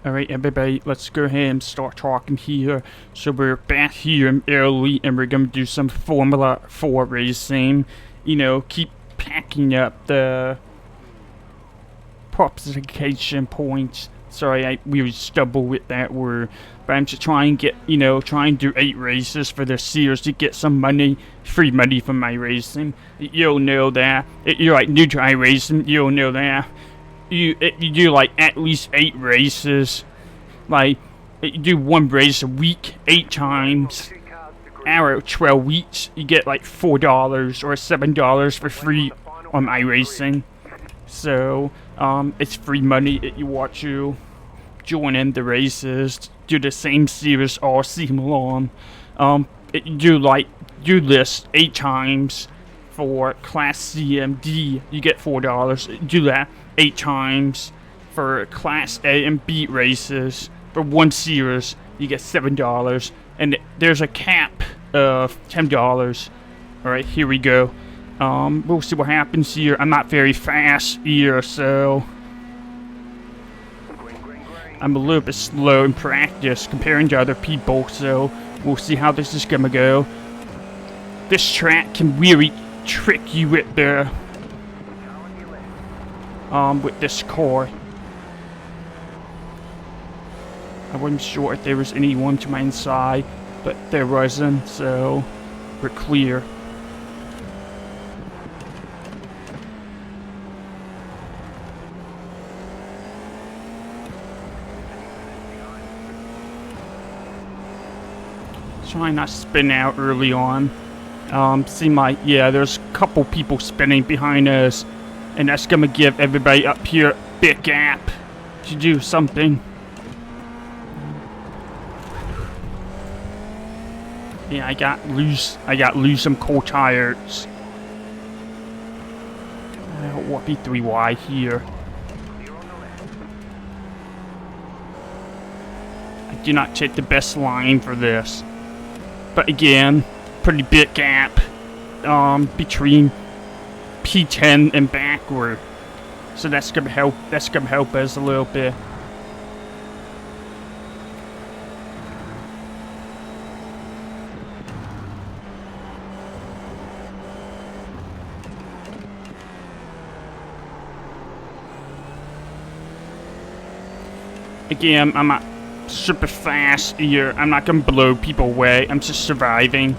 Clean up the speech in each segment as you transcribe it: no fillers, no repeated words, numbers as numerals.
Alright everybody, let's go ahead and start talking here. So we're back here in Italy and we're gonna do some Formula 4 racing. You know, keep packing up the propagation points. Sorry, we would stumble with that word. But I'm just trying to get, try and do 8 races for this series to get some money, free money from my racing. You'll know that. If you're like new to iRacing, you'll know that. You do like at least 8 races. Like, you do 1 race a week, 8 times. Out of 12 weeks, you get like $4 or $7 for free on iRacing. So, it's free money if you want to join in the races, do the same series all season long. Do this 8 times for Class C and D, you get $4. Do that 8 times for Class A and B races. For 1 series, you get $7, and there's a cap of $10. Alright, here we go. We'll see what happens here. I'm not very fast here, so I'm a little bit slow in practice comparing to other people, so we'll see how this is gonna go. This track can really trick you with the with this car. I wasn't sure if there was anyone to my inside, but there wasn't, so we're clear. Try not to spin out early on. Seem like, yeah, there's a couple people spinning behind us, and that's gonna give everybody up here a big gap to do something. Yeah, I got loose some cold tires. What P3Y here? I do not take the best line for this, but again, pretty big gap between P10 and backward, so that's gonna help. That's gonna help us a little bit. Again, I'm not super fast here. I'm not gonna blow people away. I'm just surviving.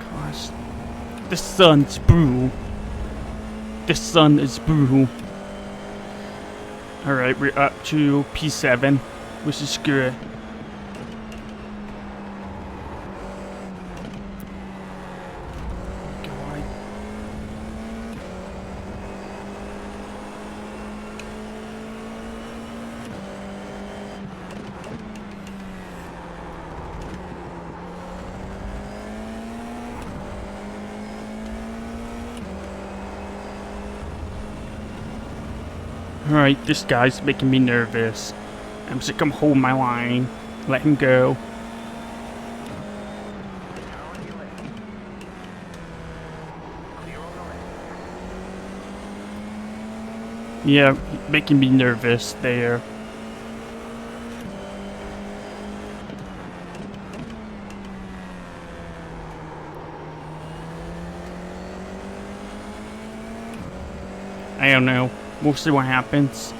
Gosh, the sun's brutal. The sun is brutal. Alright, we're up to P7, which is good. Alright, this guy's making me nervous. I'm just gonna hold my line, let him go. Yeah, making me nervous there. I don't know. We'll see what happens.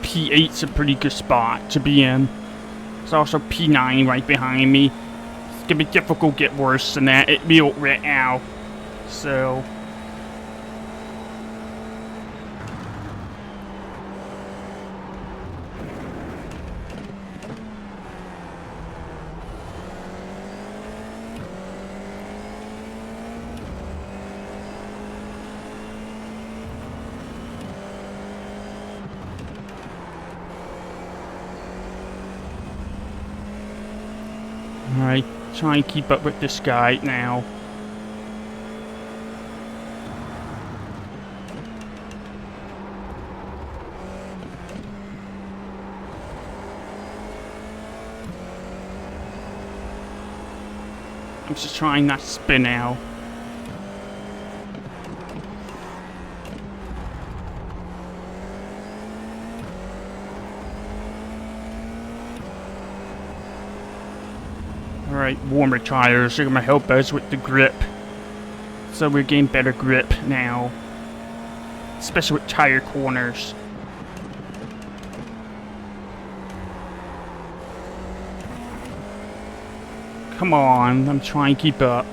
P8's a pretty good spot to be in. There's also P9 right behind me. It's gonna be difficult to get worse than that. It will right now. So alright, try and keep up with this guy now. I'm just trying not to spin out. Alright, warmer tires are gonna help us with the grip. So we're getting better grip now. Especially with tire corners. Come on, I'm trying to keep up.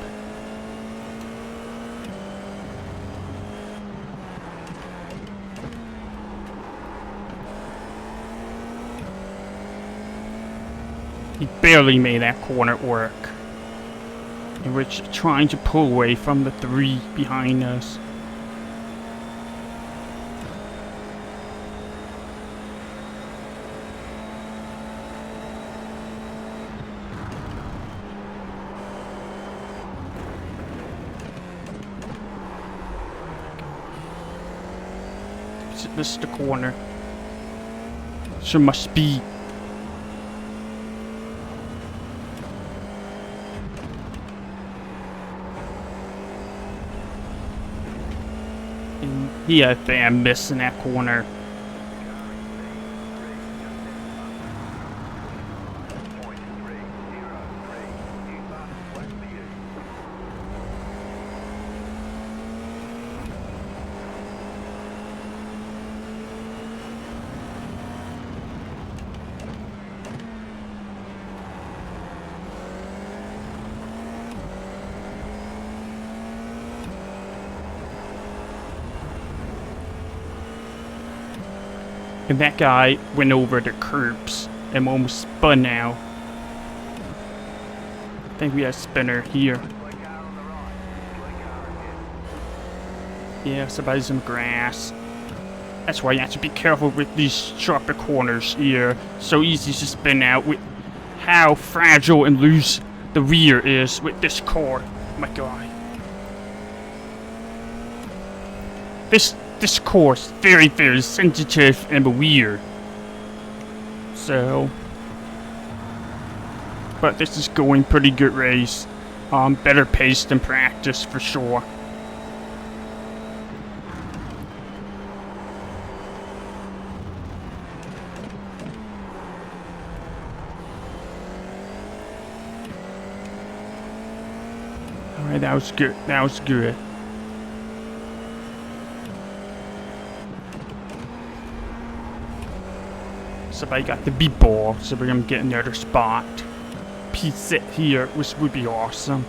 He barely made that corner work. And we're trying to pull away from the 3 behind us. This is the corner. So much speed. And yeah, I think I'm missing that corner. And that guy went over the curbs and almost spun out. I think we have a spinner here. Yeah, somebody's in grass. That's why you have to be careful with these sharper corners here. So easy to spin out with how fragile and loose the rear is with this car. Oh my god. This core is very, very sensitive and weird. So, but this is going pretty good race. Better pace than practice for sure. Alright, that was good. That was good. Somebody got the B-ball, so we're gonna get another spot. P-set here, which would be awesome.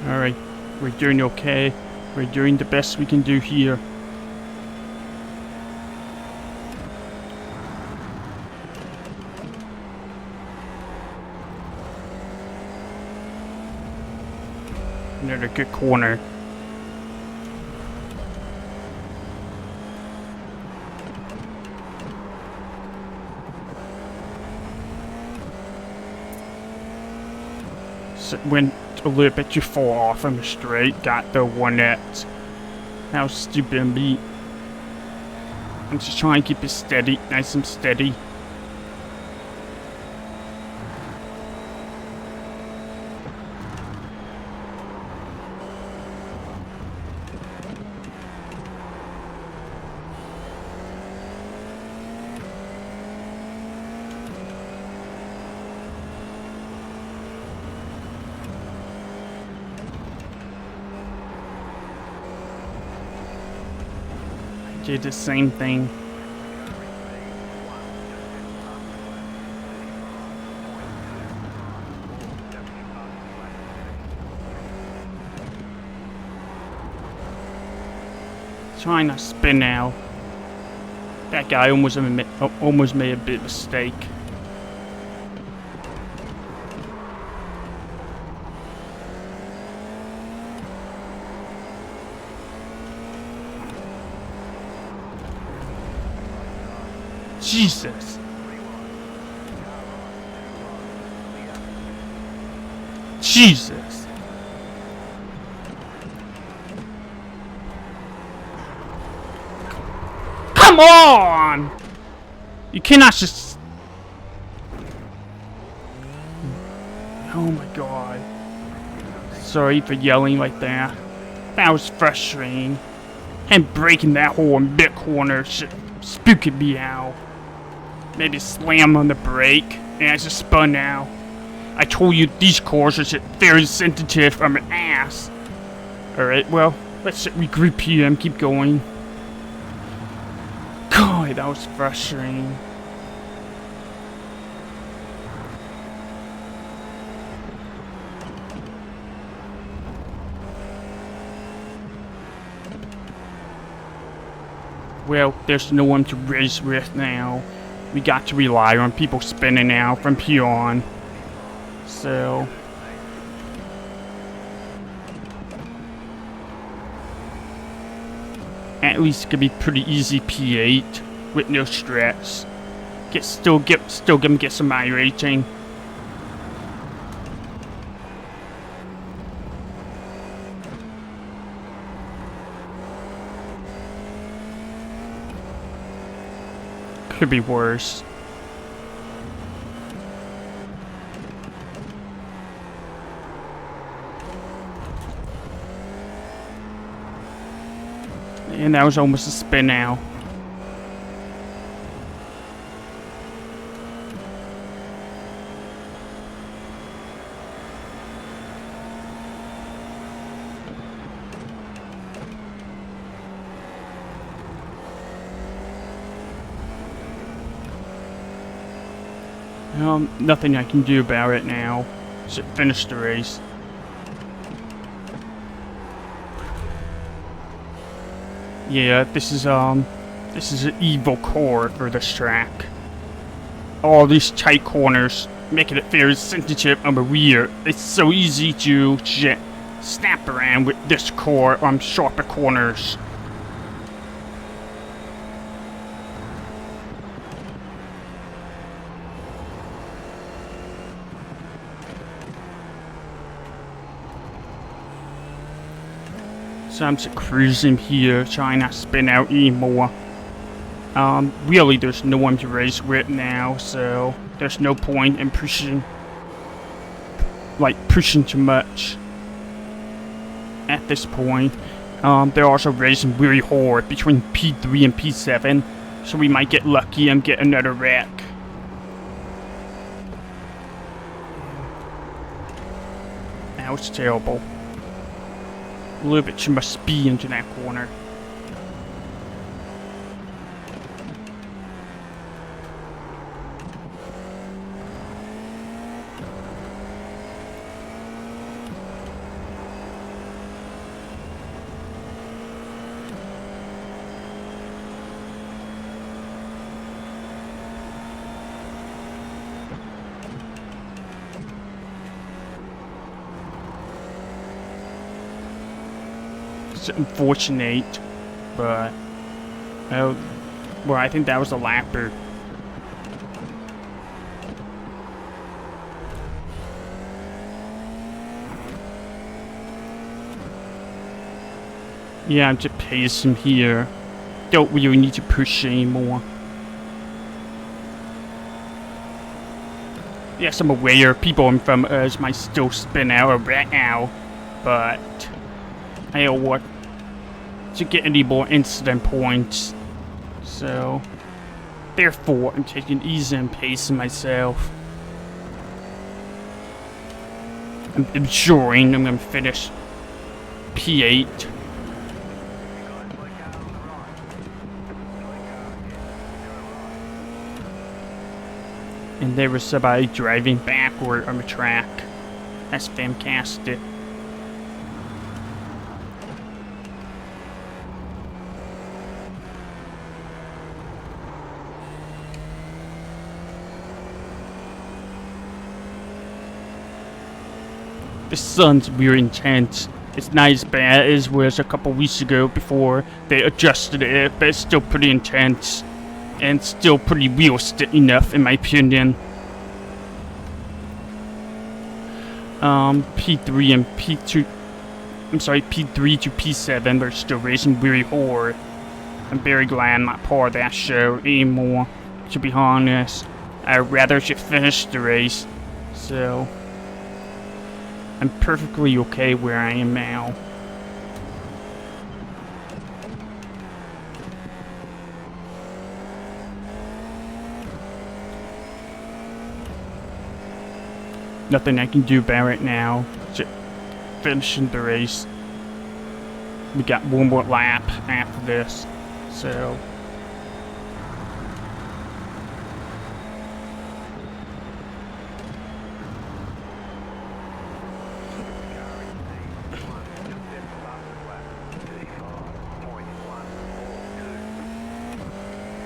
Alright, we're doing okay. We're doing the best we can do here. Another good corner. So went a little bit too far off from the straight. Got the one that. How stupid of me. I'm just trying to keep it steady, nice and steady. Did the same thing. Trying to spin out. That guy almost made a big mistake. Jesus. Jesus. Come on! You cannot just... Oh my god. Sorry for yelling like that. That was frustrating. And breaking that hole in bit corner shit spooking me out. Maybe slam on the brake and I just spun out. I told you these cores are very sensitive on my ass. Alright, well, let's regroup here and keep going. God, that was frustrating. Well, there's no one to race with now. We got to rely on people spinning out from here on. So... at least it could be pretty easy P8 with no stress. Still gonna get some iRacing. Could be worse. And that was almost a spin out. Nothing I can do about it now. Should finish the race. Yeah, this is an evil core for this track. All these tight corners, making it very sensitive on the rear. It's so easy to snap around with this core on sharper corners. So I'm just cruising here, trying not to spin out anymore. Really there's no one to race with now, so there's no point in pushing too much at this point. They're also racing very hard between P3 and P7, so we might get lucky and get another wreck. That was terrible. A little bit too much speed into that corner. Unfortunate, but well, I think that was a lapper. Yeah, I'm just pacing here. Don't really need to push anymore. Yes, I'm aware people in front of us might still spin out right now, but I don't want to get any more incident points, so therefore I'm taking it easy and pacing myself. I'm ensuring I'm gonna finish P8. And there was somebody driving backward on the track. That's fantastic. The sun's really intense. It's not as bad as it was a couple weeks ago before they adjusted it, but it's still pretty intense. And still pretty realistic enough in my opinion. P3 and P2... I'm sorry, P3 to P7 are still racing very hard. I'm very glad I'm not part of that show anymore. To be honest, I'd rather should finish the race. So, I'm perfectly okay where I am now. Nothing I can do about it now. Just finishing the race. We got one more lap after this, so.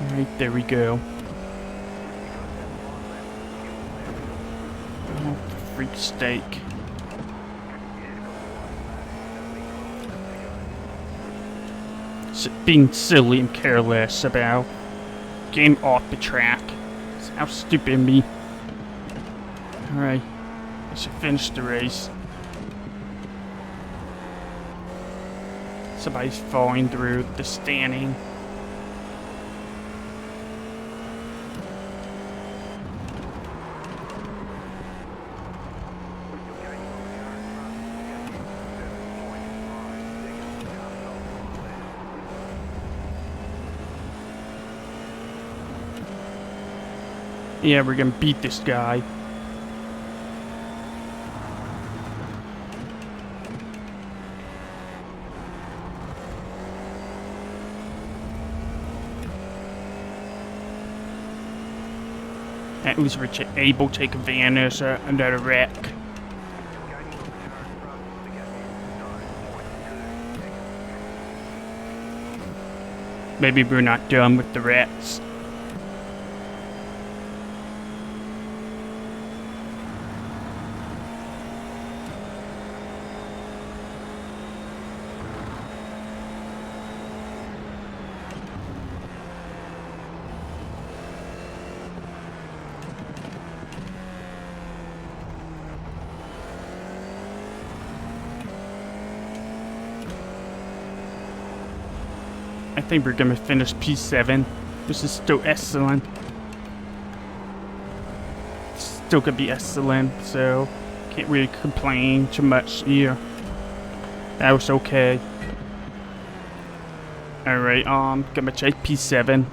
Alright, there we go. Oh, freak steak. Being silly and careless about getting off the track. How stupid of me. Alright, I should finish the race. Somebody's falling through the standing. Yeah, we're gonna beat this guy. At least we're able to take advantage of another wreck. Maybe we're not done with the wrecks. I think we're gonna finish P7. This is still excellent. Still gonna be excellent, so can't really complain too much here. That was okay. Alright, gonna check P7.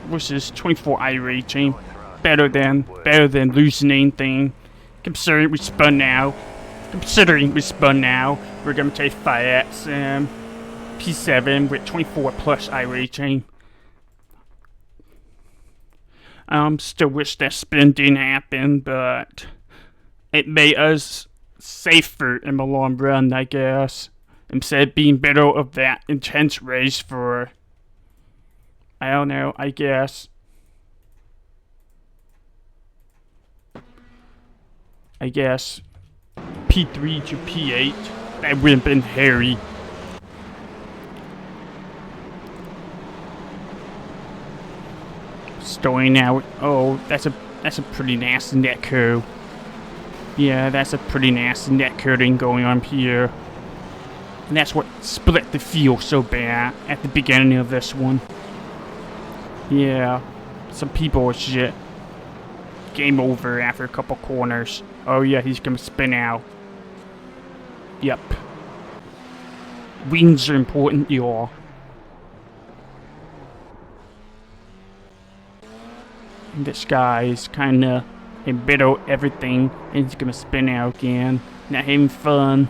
Which is 24 iRacing. Better than losing anything. Considering we spun now, we're gonna take 5X and P7 with 24 plus iRacing. Still wish that spin didn't happen, but it made us safer in the long run, I guess. Instead of being better of that intense race for, I don't know, I guess. P3 to P8, that would have been hairy. Starting out, oh, that's a pretty nasty net curve. Yeah, that's a pretty nasty net curving going on here. And that's what split the field so bad at the beginning of this one. Yeah, some people are shit. Game over after a couple corners. Oh yeah, he's gonna spin out. Yep. Wings are important, y'all. This guy is kinda in middle of everything, and he's gonna spin out again. Not having fun.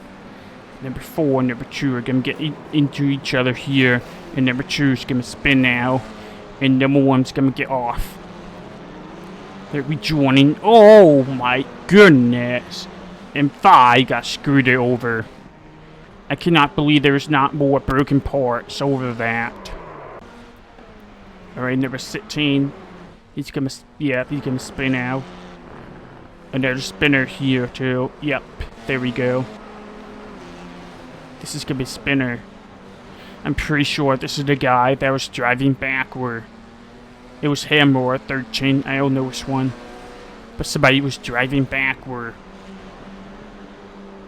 Number 4 and number 2 are gonna get into each other here, and number 2 is gonna spin out, and number 1's gonna get off. They're rejoining. Oh my goodness! And 5 got screwed over. I cannot believe there's not more broken parts over that. Alright, number 16. He's gonna spin out. Another spinner here too. Yep, there we go. This is gonna be a spinner. I'm pretty sure this is the guy that was driving backward. It was him or 13, I don't know which one. But somebody was driving backward.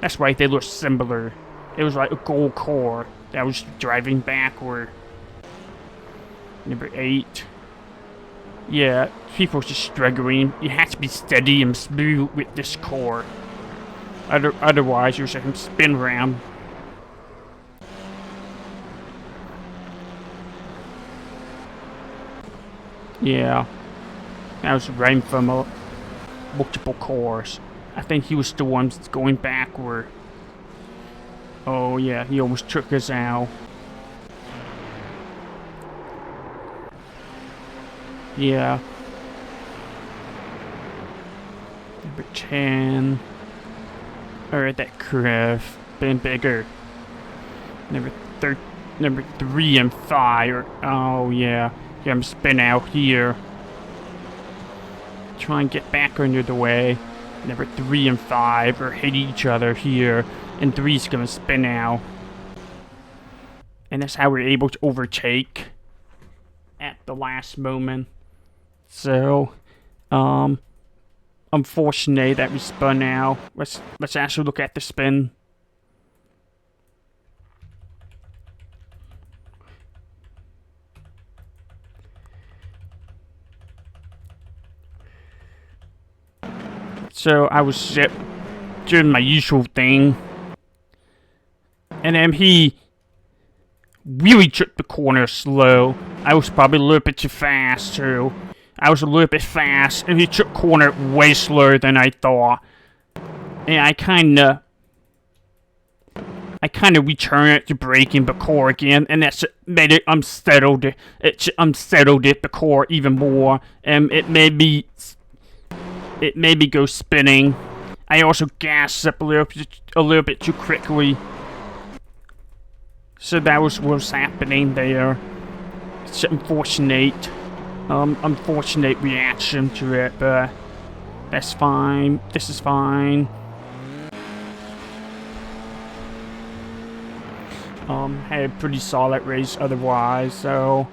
That's right, they look similar. It was like a gold car that was driving backward. Number 8. Yeah, people are just struggling. You have to be steady and smooth with this car. Otherwise, you're just going to spin around. Yeah, that was right from multiple cars. I think he was the one that's going backward. Oh yeah, he almost took us out. Yeah. Number 10. Alright, that curve. Been bigger. Number 3 and 5. Oh yeah. Yeah, I'm spin out here. Try and get back under the way. Number 3 and 5 are hitting each other here. And 3's gonna spin out. And that's how we're able to overtake at the last moment. So, unfortunate that we spun out. Let's actually look at the spin. So I was doing my usual thing, and then he really took the corner slow. I was probably a little bit too fast too. I was a little bit fast, and he took corner way slower than I thought. And I kinda returned it to braking the car again, and that's made it unsettled. It unsettled the car even more, and it made me go spinning. I also gassed up a little bit too quickly. So that was what was happening there. It's unfortunate reaction to it, but that's fine. This is fine. Had a pretty solid race otherwise, so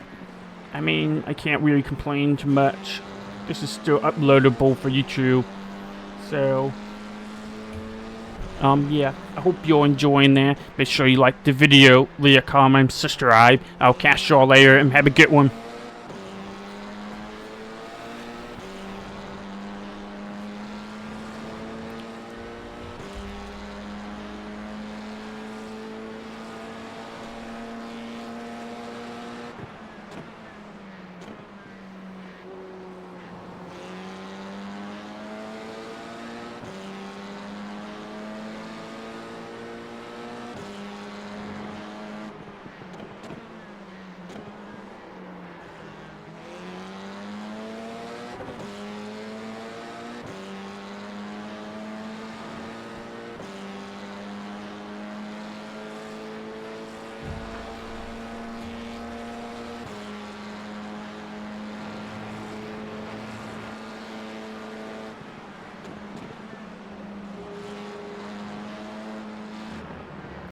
I mean, I can't really complain too much. This is still uploadable for YouTube, so yeah, I hope you're enjoying that. Make sure you like the video, leave a comment, subscribe. I'll catch y'all later, and have a good one.